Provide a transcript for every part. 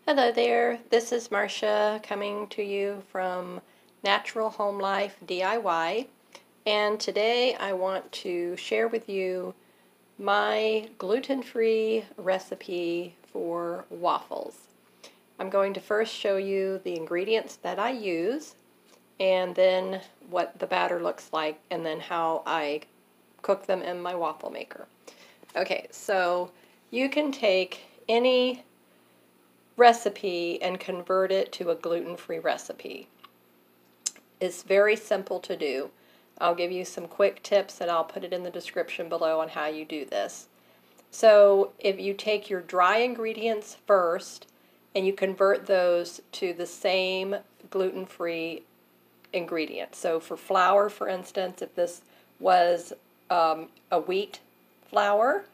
Hello there, this is Marcia coming to you from Natural Home Life DIY, and today I want to share with you my gluten-free recipe for waffles. I'm going to first show you the ingredients that I use, and then what the batter looks like, and then how I cook them in my waffle maker. Okay, so you can take any recipe and convert it to a gluten-free recipe. It's very simple to do. I'll give you some quick tips and I'll put it in the description below on how you do this. So if you take your dry ingredients first and you convert those to the same gluten-free ingredients. So for flour, for instance, if this was a wheat flour,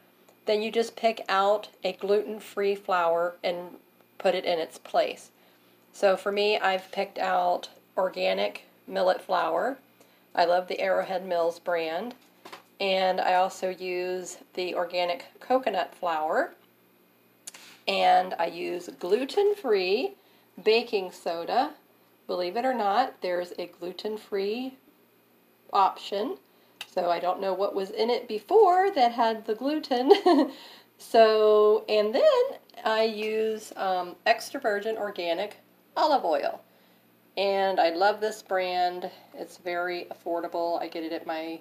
then you just pick out a gluten-free flour and put it in its place. So for me, I've picked out organic millet flour. I love the Arrowhead Mills brand. And I also use the organic coconut flour. And I use gluten-free baking soda. Believe it or not, there's a gluten-free option. So I don't know what was in it before that had the gluten. So, and then I use extra virgin organic olive oil. And I love this brand. It's very affordable. I get it at my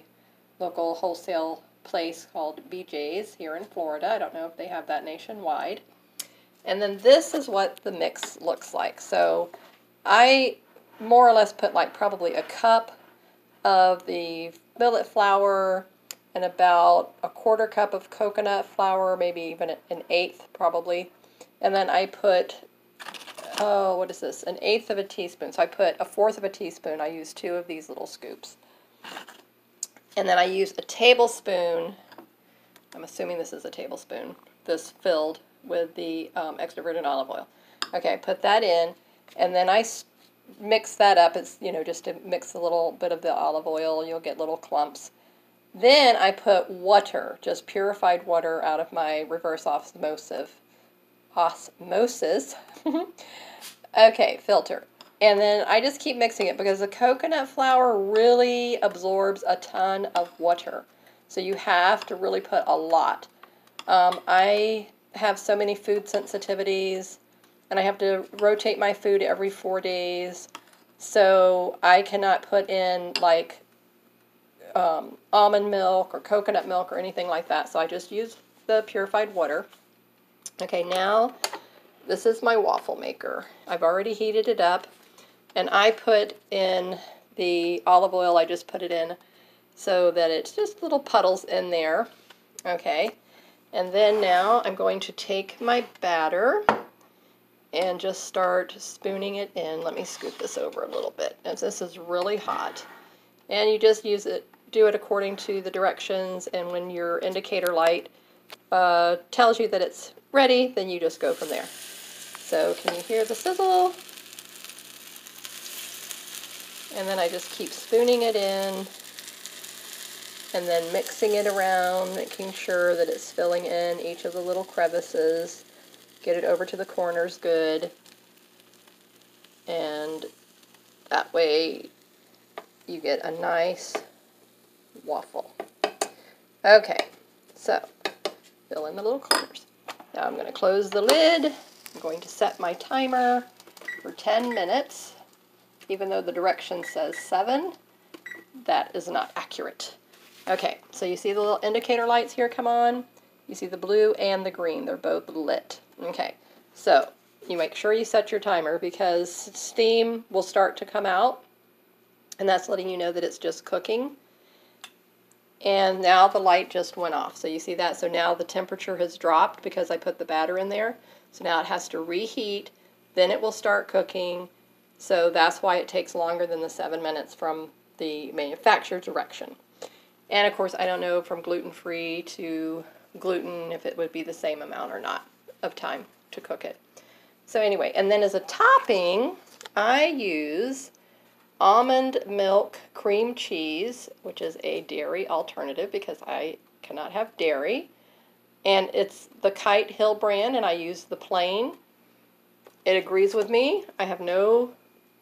local wholesale place called BJ's here in Florida. I don't know if they have that nationwide. And then this is what the mix looks like. So I more or less put like probably a cup of the millet flour and about a quarter cup of coconut flour, maybe even an eighth probably. And then I put, oh, what is this? An eighth of a teaspoon. So I put a fourth of a teaspoon. I use 2 of these little scoops. And then I use a tablespoon, I'm assuming this is a tablespoon, this filled with the extra virgin olive oil. Okay, I put that in, and then I mix that up. It's, just to mix a little bit of the olive oil. You'll get little clumps. Then I put water, just purified water out of my reverse osmosis. Okay, filter. And then I just keep mixing it because the coconut flour really absorbs a ton of water. So you have to really put a lot. I have so many food sensitivities, and I have to rotate my food every 4 days. So I cannot put in like almond milk or coconut milk or anything like that. So I just use the purified water. Okay, now this is my waffle maker. I've already heated it up, and I put in the olive oil. I just put it in so that it's just little puddles in there. Okay, and then now I'm going to take my batter and just start spooning it in. Let me scoop this over a little bit, as this is really hot. And you just do it according to the directions, and when your indicator light tells you that it's ready, then you just go from there. So can you hear the sizzle? And then I just keep spooning it in, and then mixing it around, making sure that it's filling in each of the little crevices. Get it over to the corners good, and that way you get a nice waffle. Okay, so fill in the little corners. Now I'm going to close the lid. I'm going to set my timer for 10 minutes. Even though the direction says 7, that is not accurate. Okay, so you see the little indicator lights here come on? You see the blue and the green. They're both lit. Okay, so you make sure you set your timer because steam will start to come out, and that's letting you know that it's just cooking. And now the light just went off. So you see that? So now the temperature has dropped because I put the batter in there. So now it has to reheat. Then it will start cooking. So that's why it takes longer than the 7 minutes from the manufacturer's direction. And of course, I don't know from gluten-free to gluten if it would be the same amount or not of time to cook it. So anyway, and then as a topping, I use almond milk cream cheese, which is a dairy alternative because I cannot have dairy. And it's the Kite Hill brand, and I use the plain. It agrees with me. I have no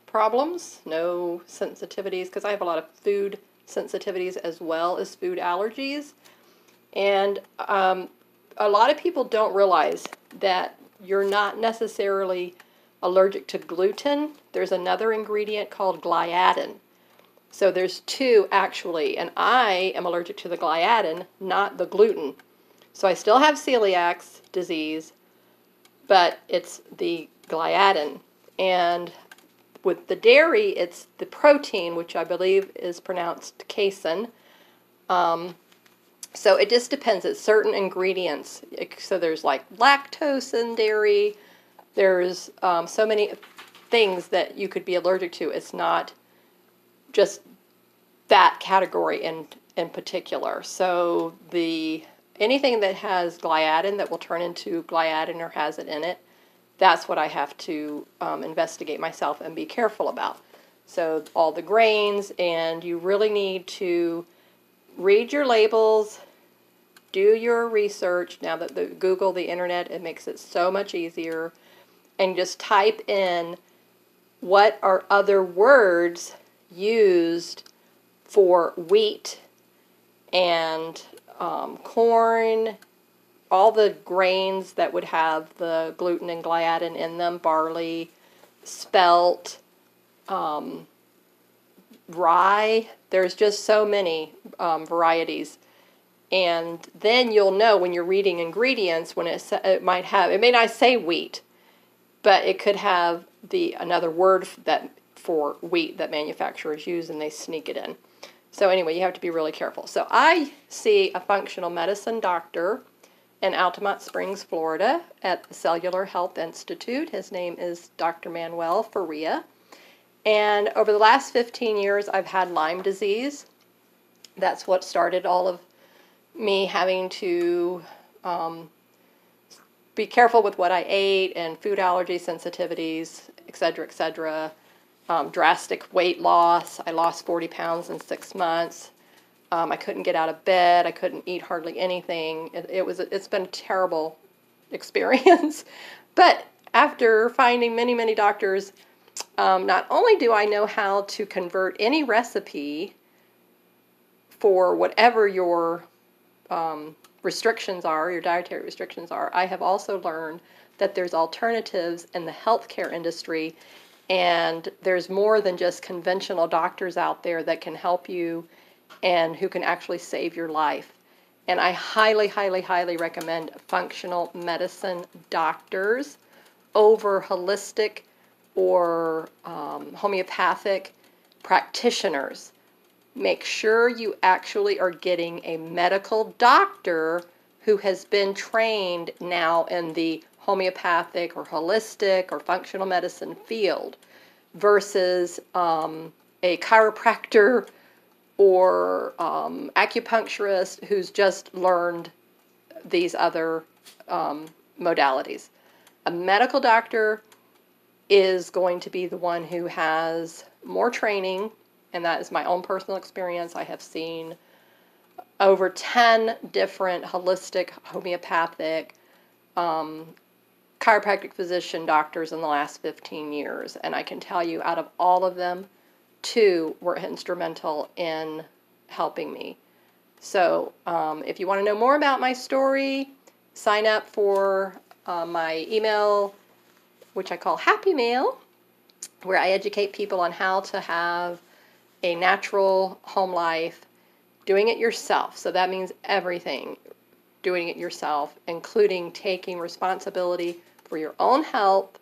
problems, no sensitivities, because I have a lot of food sensitivities as well as food allergies. And a lot of people don't realize that you're not necessarily allergic to gluten. There's another ingredient called gliadin. So there's two actually, and I am allergic to the gliadin, not the gluten. So I still have celiac disease, but it's the gliadin. And with the dairy, it's the protein, which I believe is pronounced casein. So it just depends. It's certain ingredients. So there's like lactose in dairy. There's so many things that you could be allergic to. It's not just that category in particular. So anything that has gliadin that will turn into gliadin or has it in it, that's what I have to investigate myself and be careful about. So all the grains, and you really need to read your labels, do your research. Now that the internet, it makes it so much easier. And just type in what are other words used for wheat and corn, all the grains that would have the gluten and gliadin in them, barley, spelt, rye. There's just so many varieties. And then you'll know when you're reading ingredients when it may not say wheat, but it could have another word for wheat that manufacturers use, and they sneak it in. So anyway, you have to be really careful. So I see a functional medicine doctor in Altamont Springs, Florida, at the Cellular Health Institute. His name is Dr. Manuel Faria. And over the last 15 years, I've had Lyme disease. That's what started all of me having to be careful with what I ate and food allergy sensitivities, etc., etc. Drastic weight loss. I lost 40 pounds in 6 months. I couldn't get out of bed. I couldn't eat hardly anything. It's been a terrible experience. But after finding many, many doctors, not only do I know how to convert any recipe for whatever your restrictions are, your dietary restrictions are, I have also learned that there's alternatives in the healthcare industry, and there's more than just conventional doctors out there that can help you and who can actually save your life. And I highly, highly, highly recommend functional medicine doctors over holistic or homeopathic practitioners. Make sure you actually are getting a medical doctor who has been trained now in the homeopathic or holistic or functional medicine field versus a chiropractor or acupuncturist who's just learned these other modalities. A medical doctor is going to be the one who has more training, and that is my own personal experience. I have seen over 10 different holistic, homeopathic, chiropractic physician doctors in the last 15 years, and I can tell you out of all of them, 2 were instrumental in helping me. So if you want to know more about my story, sign up for my email, which I call Happy Mail, where I educate people on how to have a natural home life, doing it yourself. So that means everything, doing it yourself, including taking responsibility for your own health,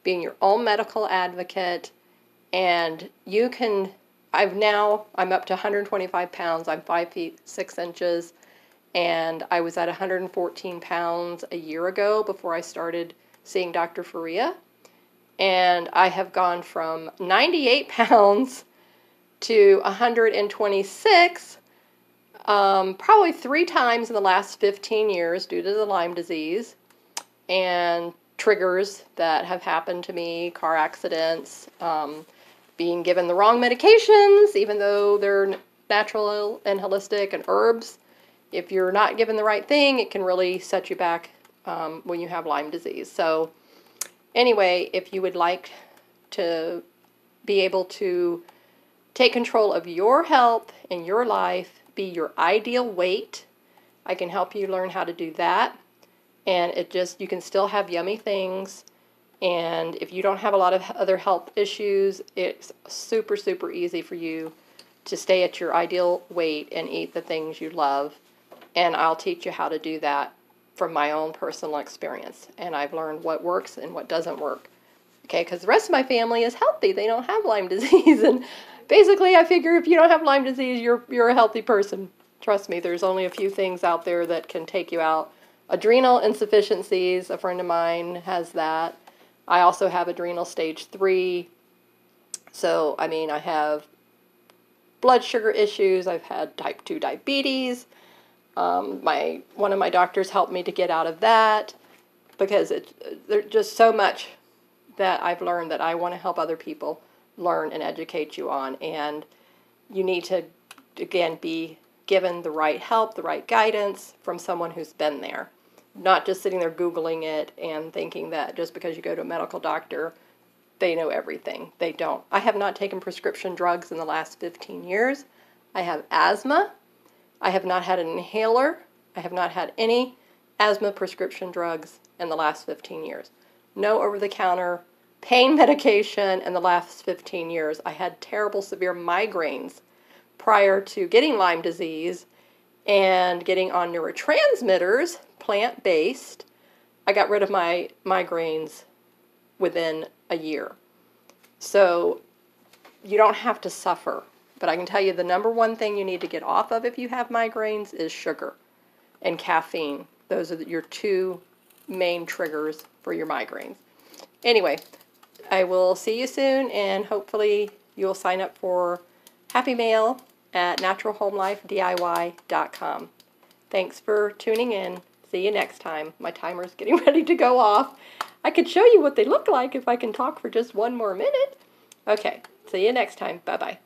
being your own medical advocate, and you can, I'm up to 125 pounds. I'm 5 feet 6 inches, and I was at 114 pounds a year ago before I started seeing Dr. Faria. And I have gone from 98 pounds to 126, probably 3 times in the last 15 years due to the Lyme disease and triggers that have happened to me, car accidents, being given the wrong medications, even though they're natural and holistic and herbs. If you're not given the right thing, it can really set you back when you have Lyme disease. So Anyway, if you would like to be able to take control of your health in your life, be your ideal weight, I can help you learn how to do that. And you can still have yummy things. And if you don't have a lot of other health issues, it's super, super easy for you to stay at your ideal weight and eat the things you love. And I'll teach you how to do that from my own personal experience. And I've learned what works and what doesn't work. Okay, because the rest of my family is healthy. They don't have Lyme disease. And basically, I figure if you don't have Lyme disease, you're a healthy person. Trust me, there's only a few things out there that can take you out. Adrenal insufficiencies, a friend of mine has that. I also have adrenal stage 3. So, I mean, I have blood sugar issues. I've had type 2 diabetes. One of my doctors helped me to get out of that because there's just so much that I've learned that I want to help other people learn and educate you on. And you need to, again, be given the right help, the right guidance from someone who's been there. Not just sitting there Googling it and thinking that just because you go to a medical doctor, they know everything. They don't. I have not taken prescription drugs in the last 15 years. I have asthma. I have not had an inhaler. I have not had any asthma prescription drugs in the last 15 years. No over-the-counter pain medication in the last 15 years. I had terrible, severe migraines prior to getting Lyme disease and getting on neurotransmitters, plant-based. I got rid of my migraines within a year. So you don't have to suffer. But I can tell you the number one thing you need to get off of if you have migraines is sugar and caffeine. Those are your two main triggers for your migraines. Anyway, I will see you soon, and hopefully you'll sign up for Happy Mail at naturalhomelifediy.com. Thanks for tuning in. See you next time. My timer's getting ready to go off. I could show you what they look like if I can talk for just one more minute. Okay, see you next time. Bye-bye.